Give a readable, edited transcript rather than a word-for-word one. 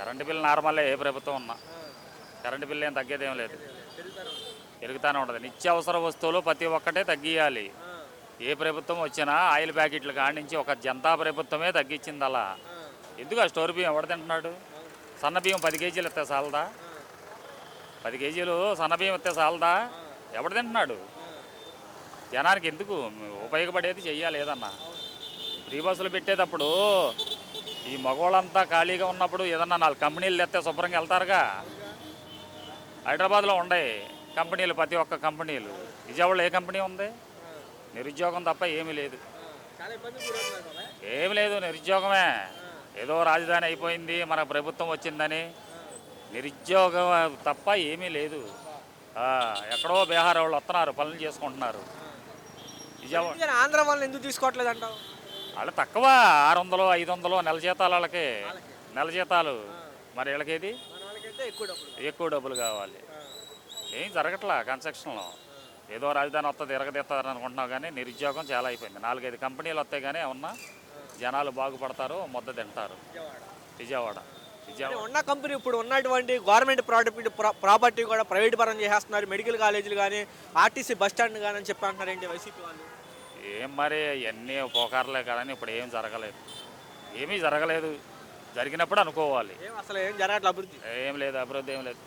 Current bill నార్మలే ఏ ప్రభుత్వం ఉన్నా. కరెంటు బిల్లు ఏం తగ్గేదేం లేదు, పెరుగుతూనే ఉంటుంది. నిత్యావసర వస్తువులు ప్రతి ఒక్కటే తగ్గియాలి. ఏ ప్రభుత్వం వచ్చినా ఆయిల్ ప్యాకెట్లు కాడి నుంచి ఒక జనతా ప్రభుత్వమే తగ్గించింది. అలా ఎందుకు ఆ స్టోర్ బియ్యం ఎవడు తింటున్నాడు? సన్న బియ్యం 10 కేజీలు ఇస్తే చాలదా? 10 కేజీలు సన్న బియ్యం ఇస్తే చాలదా? ఎవడు తింటున్నాడు? జనానికి ఎందుకు ఉపయోగపడేది చెయ్యాలి ఏదన్నా. ఫ్రీ బస్సులు పెట్టేటప్పుడు ఈ మగవాళ్ళంతా ఖాళీగా ఉన్నప్పుడు ఏదన్నా 4 కంపెనీలు తెస్తే శుభ్రంగా వెళ్తారుగా. హైదరాబాద్లో ఉండే కంపెనీలు, ప్రతి ఒక్క కంపెనీలు. విజయవాడలో ఏ కంపెనీ ఉంది? నిరుద్యోగం తప్ప ఏమీ లేదు. ఏమి లేదు, నిరుద్యోగమే. ఏదో రాజధాని అయిపోయింది, మన ప్రభుత్వం వచ్చిందని నిరుద్యోగం తప్ప ఏమీ లేదు. ఎక్కడో బీహార్ వాళ్ళు వస్తున్నారు, పనులు చేసుకుంటున్నారు. విజయవాడ ఆంధ్ర వాళ్ళని ఎందుకు తీసుకోవట్లేదు అంటావు? వాళ్ళు తక్కువ 600 500 నెల జీతాలు వాళ్ళకి, నెల జీతాలు. మరి వీళ్ళకేది ఎక్కువ డబ్బులు కావాలి. ఏం జరగట్లా కన్స్ట్రక్షన్లో. ఏదో రాజధాని వస్తుంది ఎరగదీస్తారు అనుకుంటున్నావు, కానీ నిరుద్యోగం చాలా అయిపోయింది. 4-5 కంపెనీలు వస్తాయి కానీ ఏమన్నా జనాలు బాగుపడతారు, ముద్ద తింటారు. విజయవాడ ఉన్న కంపెనీ ఇప్పుడు ఉన్నటువంటి గవర్నమెంట్ ప్రాపర్టీ కూడా ప్రైవేట్ పరం చేసేస్తున్నారు. మెడికల్ కాలేజీలు కానీ, ఆర్టీసీ బస్ స్టాండ్ కానీ అని చెప్పి అంటున్నారు. ఏంటి వైసీపీ వాళ్ళు? ఏం మరి అన్నీ పోకారలే కానీ ఇప్పుడు ఏం జరగలేదు, ఏమీ జరగలేదు. జరిగినప్పుడు అనుకోవాలి. అసలు ఏం జరగట్లేదు, అభివృద్ధి ఏం లేదు, అభివృద్ధి ఏం లేదు.